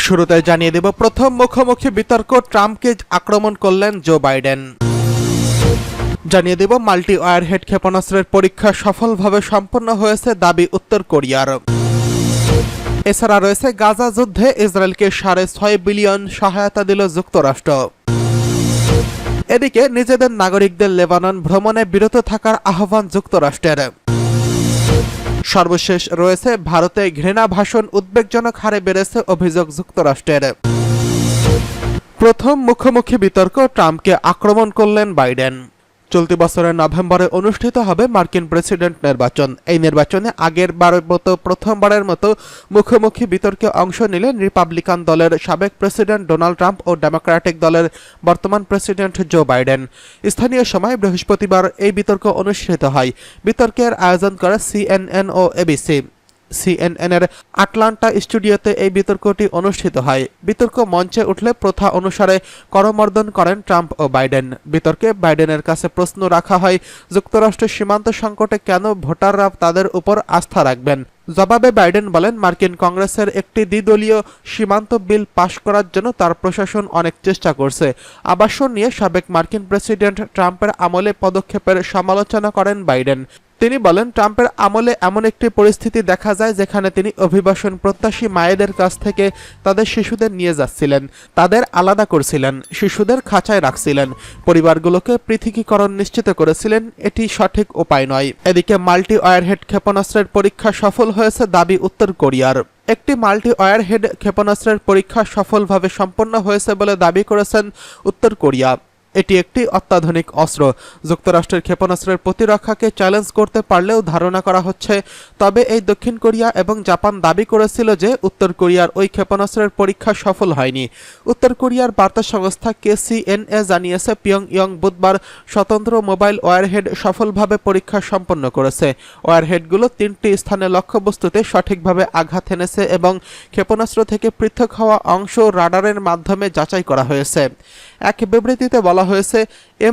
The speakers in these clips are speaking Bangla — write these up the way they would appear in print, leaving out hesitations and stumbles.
শুরুতে জানিয়ে দেব প্রথম মুখোমুখি বিতর্ক, ট্রাম্পকে আক্রমণ করলেন জো বাইডেন। জানিয়ে দেব মাল্টি ওয়ারহেড ক্ষেপণাস্ত্রের পরীক্ষা সফলভাবে সম্পন্ন হয়েছে দাবি উত্তর কোরিয়ার। এছাড়া রয়েছে গাজা যুদ্ধে ইসরায়েলকে 6.5 বিলিয়ন সহায়তা দিল যুক্তরাষ্ট্র। এদিকে নিজেদের নাগরিকদের লেবানন ভ্রমণে বিরত থাকার আহ্বান যুক্তরাষ্ট্রের। সর্বশেষ রয়েছে ভারতে ঘৃণা ভাষণ উদ্বেগজনক হারে বেড়েছে অভিযোগ যুক্তরাষ্ট্রের। প্রথম মুখোমুখি বিতর্ক, ট্রাম্পকে আক্রমণ করলেন বাইডেন। চলতি বছরের নভেম্বরে অনুষ্ঠিত হবে মার্কিন প্রেসিডেন্ট নির্বাচন। এই নির্বাচনে আগের বারের মতো প্রথমবারের মতো মুখোমুখি বিতর্কে অংশ নিলেন রিপাবলিকান দলের সাবেক প্রেসিডেন্ট ডোনাল্ড ট্রাম্প ও ডেমোক্রেটিক দলের বর্তমান প্রেসিডেন্ট জো বাইডেন। স্থানীয় সময় বৃহস্পতিবার এই বিতর্ক অনুষ্ঠিত হয়। বিতর্কের আয়োজন করে CNN ও ABC। CNN-এর আটলান্টা স্টুডিওতে এই বিতর্কটি অনুষ্ঠিত হয়। বিতর্ক মঞ্চে উঠলে প্রথা অনুসারে করমর্দন করেন ট্রাম্প ও বাইডেন। বিতর্কে বাইডেনের কাছে প্রশ্ন রাখা হয়, যুক্তরাষ্ট্রের সীমান্ত সংকটে কেন ভোটাররা তাদের উপর আস্থা রাখবেন। জবাবে বাইডেন বলেন, মার্কিন কংগ্রেসের একটি দ্বিদলীয় সীমান্ত বিল পাশ করার জন্য তার প্রশাসন অনেক চেষ্টা করছে। আবাসন নিয়ে সাবেক মার্কিন প্রেসিডেন্ট ট্রাম্পের আমলে পদক্ষেপের সমালোচনা করেন বাইডেন। তিনি বলেন, ট্রাম্পের আমলে এমন একটি পরিস্থিতি দেখা যায় যেখানে তিনি অভিবাসন প্রত্যাশী মায়েদের কাছ থেকে তাদের শিশুদের নিয়ে যাচ্ছিলেন, তাদের আলাদা করছিলেন, শিশুদের খাঁচায় রাখছিলেন, পরিবারগুলোকে পৃথকীকরণ নিশ্চিত করেছিলেন। এটি সঠিক উপায় নয়। এদিকে মাল্টি ওয়ারহেড ক্ষেপণাস্ত্রের পরীক্ষা সফল হয়েছে দাবি উত্তর কোরিয়ার। একটি মাল্টি ওয়ারহেড ক্ষেপণাস্ত্রের পরীক্ষা সফলভাবে সম্পন্ন হয়েছে বলে দাবি করেছেন উত্তর কোরিয়া। এটি একটি অত্যাধুনিক অস্ত্র। যুক্তরাষ্ট্রের ক্ষেপণাস্ত্রের প্রতিরক্ষাকে চ্যালেঞ্জ করতে পারলেও ধারণা করা হচ্ছে। তবে এই দক্ষিণ কোরিয়া এবং জাপান দাবি করেছিল যে উত্তর কোরিয়ার ওই ক্ষেপণাস্ত্রের পরীক্ষা সফল হয়নি। উত্তর কোরিয়ার বার্তা সংস্থা KCNA জানিয়েছে, পিয়ংইয়ং বুধবার স্বতন্ত্র মোবাইল ওয়ারহেড সফলভাবে পরীক্ষা সম্পন্ন করেছে। ওয়ারহেডগুলো 3টি স্থানে লক্ষ্যবস্তুতে সঠিকভাবে আঘাত এনেছে এবং ক্ষেপণাস্ত্র থেকে পৃথক হওয়া অংশ রাডারের মাধ্যমে যাচাই করা হয়েছে। এক বিবৃতিতে বলা হয়েছে,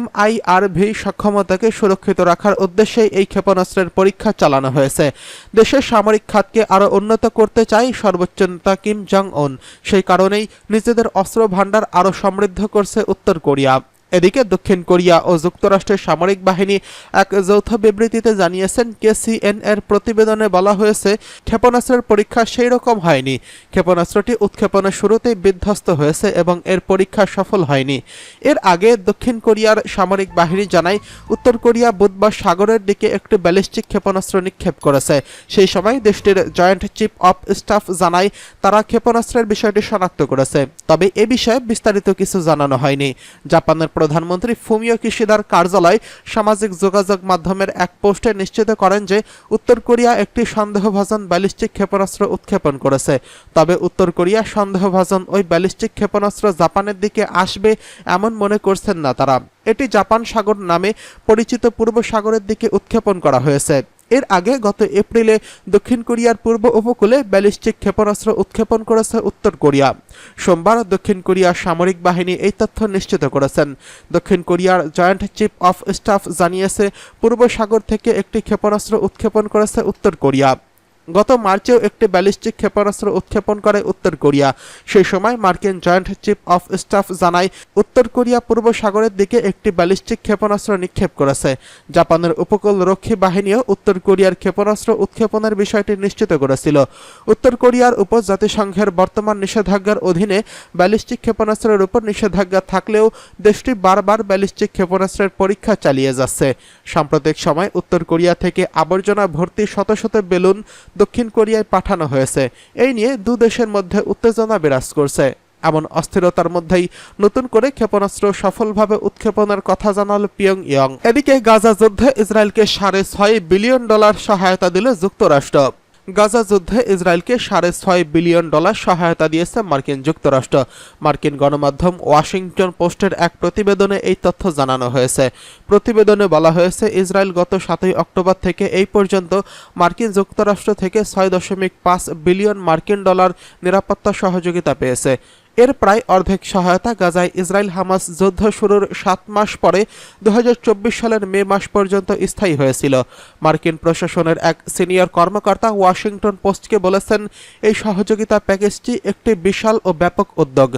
MIRV সক্ষমতাকে সুরক্ষিত রাখার উদ্দেশ্যে এই ক্ষেপণাস্ত্রের পরীক্ষা চালানো হয়েছে। দেশের সামরিক খাতকে আরও উন্নত করতে চায় সর্বোচ্চ নেতা কিম জং উন। সেই কারণেই নিজেদের অস্ত্র ভান্ডার আরও সমৃদ্ধ করছে উত্তর কোরিয়া। এদিকে দক্ষিণ কোরিয়া ও যুক্তরাষ্ট্রের সামরিক বাহিনী এক যৌথ বিবৃতিতে জানিয়েছেন, KCN-এর প্রতিবেদনে বলা হয়েছে, ক্ষেপণাস্ত্রের পরীক্ষা সেই রকম হয়নি। ক্ষেপণাস্ত্রটি উৎক্ষেপণের শুরুতেই বিধ্বস্ত হয়েছে এবং এর পরীক্ষা সফল হয়নি। এর আগে দক্ষিণ কোরিয়ার সামরিক বাহিনী জানায়, উত্তর কোরিয়া বুধবার সাগরের দিকে একটি ব্যালিস্টিক ক্ষেপণাস্ত্র নিক্ষেপ করেছে। সেই সময় দেশটির জয়েন্ট চিফ অফ স্টাফ জানায়, তারা ক্ষেপণাস্ত্রের বিষয়টি শনাক্ত করেছে। তবে এ বিষয়ে বিস্তারিত কিছু জানানো হয়নি। জাপানের প্রধানমন্ত্রী ফুমিও কিশিদার কার্যালয় সামাজিক যোগাযোগ মাধ্যমের এক পোস্টে নিশ্চিত করেন যে উত্তর কোরিয়া একটি সন্দেহভাজন ব্যালিস্টিক ক্ষেপণাস্ত্র উৎক্ষেপণ করেছে। তবে উত্তর কোরিয়া সন্দেহভাজন ওই ব্যালিস্টিক ক্ষেপণাস্ত্র জাপানের দিকে আসবে এমন মনে করছেন না তারা। এটি জাপান সাগর নামে পরিচিত পূর্ব সাগরের দিকে উৎক্ষেপণ করা হয়েছে। এর আগে গত এপ্রিলে দক্ষিণ কোরিয়ার পূর্ব উপকূলে ব্যালিস্টিক ক্ষেপণাস্ত্র উৎক্ষেপণ করেছে উত্তর কোরিয়া। সোমবার দক্ষিণ কোরিয়ার সামরিক বাহিনী এই তথ্য নিশ্চিত করেছেন। দক্ষিণ কোরিয়ার জয়েন্ট চিফ অফ স্টাফ জানিয়েছে, পূর্ব সাগর থেকে একটি ক্ষেপণাস্ত্র উৎক্ষেপণ করেছে উত্তর কোরিয়া। গত মার্চেও একটি ব্যালিস্টিক ক্ষেপণাস্ত্র উৎক্ষেপণ করে উত্তর কোরিয়া। সেই সময় মার্কিন জয়েন্ট চিফ অফ স্টাফ জানায়, উত্তর কোরিয়া পূর্ব সাগরের দিকে একটি ব্যালিস্টিক ক্ষেপণাস্ত্র নিক্ষেপ করেছে। জাপানের উপকূল রক্ষী বাহিনীও উত্তর কোরিয়ার ক্ষেপণাস্ত্র উৎক্ষেপণের বিষয়টি নিশ্চিত করেছিল। উত্তর কোরিয়ার উপর জাতিসংঘের বর্তমান নিষেধাজ্ঞার অধীনে ব্যালিস্টিক ক্ষেপণাস্ত্রের উপর নিষেধাজ্ঞা থাকলেও দেশটি বারবার ব্যালিস্টিক ক্ষেপণাস্ত্রের পরীক্ষা চালিয়ে যাচ্ছে। সাম্প্রতিক সময় উত্তর কোরিয়া থেকে আবর্জনা ভর্তি শত শত বেলুন দক্ষিণ কোরিয়ায় পাঠানো হয়েছে। এই নিয়ে দু দেশের মধ্যে উত্তেজনা বিরাজ করছে। এমন অস্থিরতার মধ্যেই নতুন করে ক্ষেপণাস্ত্র সফলভাবে উৎক্ষেপণের কথা জানাল পিয়ংইয়ং। এদিকে গাজা যুদ্ধে ইসরায়েলকে $6.5 বিলিয়ন সহায়তা দিল যুক্তরাষ্ট্র। গাজা যুদ্ধে ইসরায়েলকে $6.5 বিলিয়ন সহায়তা দিয়েছে মার্কিন যুক্তরাষ্ট্র। মার্কিন গণমাধ্যম ওয়াশিংটন পোস্টের এক প্রতিবেদনে এই তথ্য জানানো হয়েছে। প্রতিবেদনে বলা হয়েছে, ইসরায়েল গত 7 অক্টোবর থেকে এই পর্যন্ত মার্কিন যুক্তরাষ্ট্র থেকে $6.5 বিলিয়ন নিরাপত্তা সহযোগিতা পেয়েছে। এর প্রায় অর্ধেক সহায়তা গাজায় ইসরায়েল হামাস যুদ্ধ শুরুর ৭ মাস পরে ২০২৪ সালের মে মাস পর্যন্ত স্থায়ী হয়েছিল। মার্কিন প্রশাসনের এক সিনিয়র কর্মকর্তা ওয়াশিংটন পোস্টকে বলেছেন, এই সহযোগিতা প্যাকেজটি একটি বিশাল ও ব্যাপক উদ্যোগ।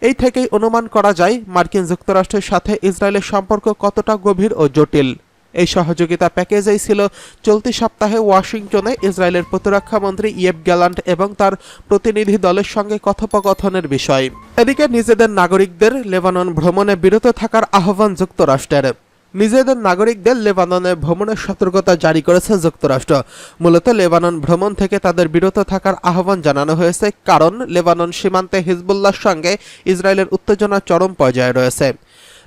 এই থেকেই অনুমান করা যায় মার্কিন যুক্তরাষ্ট্রের সাথে ইসরায়েলের সম্পর্ক কতটা গভীর ও জটিল। এই সহযোগিতা প্যাকেজেই ছিল চলতি সপ্তাহে ওয়াশিংটনে ইসরায়েলের প্রতিরক্ষামন্ত্রী ইয়েভ গ্যালান্ট এবং তার প্রতিনিধি দলের সঙ্গে কথোপকথনের বিষয়। এদিকে নিজেদের নাগরিকদের লেবানন ভ্রমণে বিরত থাকার আহ্বান যুক্তরাষ্ট্রের। নিজেদের নাগরিকদের লেবাননে ভ্রমণের সতর্কতা জারি করেছে যুক্তরাষ্ট্র। মূলত লেবানন ভ্রমণ থেকে তাদের বিরত থাকার আহ্বান জানানো হয়েছে, কারণ লেবানন সীমান্তে হিজবুল্লাহর সঙ্গে ইসরায়েলের উত্তেজনা চরম পর্যায়ে রয়েছে।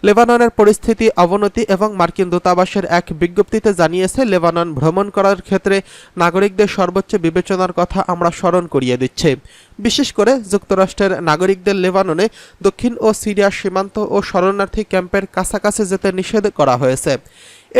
লেবাননের পরিস্থিতি অবনতি এবং মার্কিন দূতাবাসের এক বিজ্ঞপ্তিতে জানিয়েছে, লেবানন ভ্রমণ করার ক্ষেত্রে নাগরিকদের সর্বোচ্চ বিবেচনার কথা আমরা স্মরণ করিয়ে দিচ্ছি। বিশেষ করে যুক্তরাষ্ট্রের নাগরিকদের লেবাননে দক্ষিণ ও সিরিয়া সীমান্ত ও শরণার্থী ক্যাম্পের কাছাকাছি যেতে নিষেধ করা হয়েছে।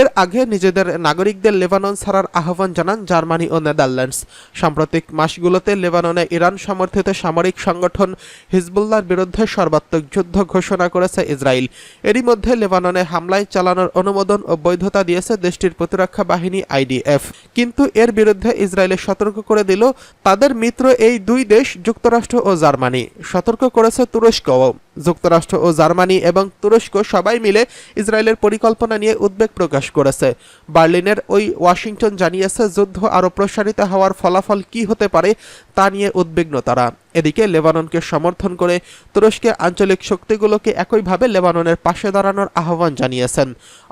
এর আগে নিজেদের নাগরিকদের লেবানন ছাড়ার আহ্বান জানান জার্মানি ও নেদারল্যান্ডস। সাম্প্রতিক মাসগুলোতে লেবাননে ইরান সমর্থিত সামরিক সংগঠন হিজবুল্লাহর বিরুদ্ধে সর্বাত্মক যুদ্ধ ঘোষণা করেছে ইসরায়েল। এরই মধ্যে লেবাননে হামলায় চালানোর অনুমোদন ও বৈধতা দিয়েছে দেশটির প্রতিরক্ষা বাহিনী আইডিএফ। কিন্তু এর বিরুদ্ধে ইসরায়েলে সতর্ক করে দিল তাদের মিত্র এই দুই দেশ যুক্তরাষ্ট্র ও জার্মানি। সতর্ক করেছে তুরস্কও। যুক্তরাষ্ট্র ও জার্মানি এবং তুরস্ক সবাই মিলে ইসরায়েলের পরিকল্পনা নিয়ে উদ্বেগ প্রকাশ করেছে। বার্লিনের ওই ওয়াশিংটন জানিয়েছে, যুদ্ধ আরও প্রসারিত হওয়ার ফলাফল কী হতে পারে তা নিয়ে উদ্বিগ্ন তারা। এদিকে লেবাননকে সমর্থন করে তুরস্কের আঞ্চলিক শক্তিগুলোকে একইভাবে লেবাননের পাশে দাঁড়ানোর আহ্বান জানিয়েছেন।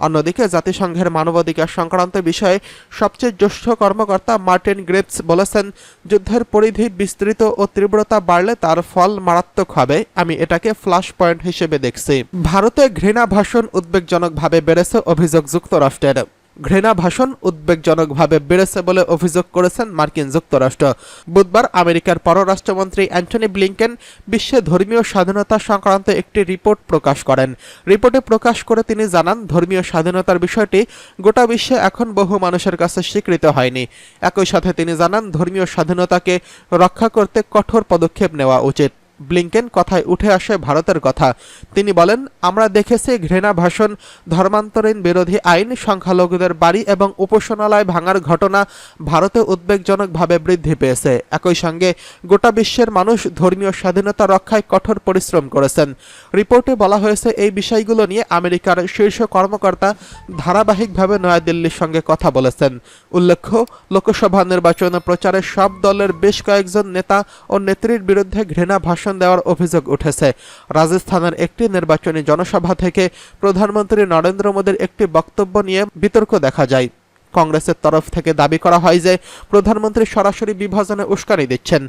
অন্যদিকে জাতিসংঘের মানবাধিকার সংক্রান্ত বিষয়ে সবচেয়ে জ্যেষ্ঠ কর্মকর্তা মার্টিন গ্রেভস বলেছেন, যুদ্ধের পরিধি বিস্তৃত ও তীব্রতা বাড়লে তার ফল মারাত্মক হবে। আমি এটাকে ফ্ল্যাশ পয়েন্ট হিসেবে দেখছি। ভারতে ঘৃণা ভাষণ উদ্বেগজনকভাবে বেড়েছে অভিযোগ যুক্তরাষ্ট্রের। ঘৃণা ভাষণ উদ্বেগজনকভাবে বেড়েছে বলে অভিযোগ করেছেন মার্কিন যুক্তরাষ্ট্র। বুধবার আমেরিকার পররাষ্ট্রমন্ত্রী অ্যান্টনি ব্লিংকেন বিশ্বে ধর্মীয় স্বাধীনতা সংক্রান্ত একটি রিপোর্ট প্রকাশ করেন। রিপোর্টে প্রকাশ করে তিনি জানান, ধর্মীয় স্বাধীনতার বিষয়টি গোটা বিশ্বে এখন বহু মানুষের কাছে স্বীকৃত হয়নি। একই সাথে তিনি জানান, ধর্মীয় স্বাধীনতাকে রক্ষা করতে কঠোর পদক্ষেপ নেওয়া উচিত। ব্লিংকেন কথায় উঠে আসে ভারতের কথা। তিনি বলেন, আমরা দেখেছি ঘৃণা ভাষণ, ধর্মান্তরীণ বিরোধী আইন, সংখ্যালঘুদের বাড়ি এবং উপাসনালয় ভাঙার ঘটনা ভারতে উদ্বেগজনকভাবে বৃদ্ধি পেয়েছে। একই সঙ্গে গোটা বিশ্বের মানুষ ধর্মীয় স্বাধীনতা রক্ষায় কঠোর পরিশ্রম করেছেন। রিপোর্টে বলা হয়েছে, এই বিষয়গুলো নিয়ে আমেরিকার শীর্ষ কর্মকর্তা ধারাবাহিকভাবে নয়াদিল্লির সঙ্গে কথা বলেছেন। উল্লেখ্য, লোকসভা নির্বাচন প্রচারে সব দলের বেশ কয়েকজন নেতা ও নেত্রীর বিরুদ্ধে ঘৃণা ভাষণ দেওয়ার অভিযোগ উঠেছে। রাজস্থানের একটি নির্বাচনী জনসভা থেকে প্রধানমন্ত্রী নরেন্দ্র মোদীর একটি বক্তব্য নিয়ে বিতর্ক দেখা যায়। কংগ্রেসের তরফ থেকে দাবি করা হয় যে প্রধানমন্ত্রী সরাসরি বিভাজনে উস্কানি দিচ্ছেন।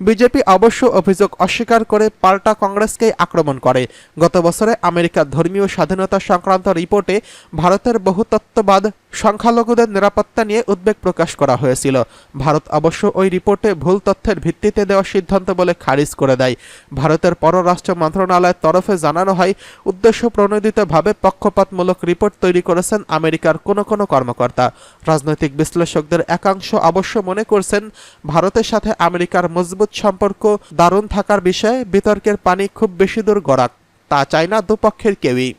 বিজেপি অবশ্য অভিযোগ অস্বীকার করে পাল্টা কংগ্রেসকেই আক্রমণ করে। গত বছরে আমেরিকার ধর্মীয় স্বাধীনতা সংক্রান্ত রিপোর্টে ভারতের বহুতত্ত্ববাদ, সংখ্যালঘুদের নিরাপত্তা নিয়ে উদ্বেগ প্রকাশ করা হয়েছিল। ভারত অবশ্য ওই রিপোর্টে ভুল তথ্যের ভিত্তিতে দেওয়া সিদ্ধান্ত বলে খারিজ করে দেয়। ভারতের পররাষ্ট্র মন্ত্রণালয়ের তরফে জানানো হয়, উদ্দেশ্য প্রণোদিতভাবে পক্ষপাতমূলক রিপোর্ট তৈরি করেছেন আমেরিকার কোনো কর্মকর্তা। রাজনৈতিক বিশ্লেষকদের একাংশ অবশ্য মনে করছেন, ভারতের সাথে আমেরিকার মজবুত সম্পর্ক দারুণ থাকার বিষয়ে বিতর্কের পানি খুব বেশি দূর গড়াক, তা চায় না দুপক্ষের কেউই।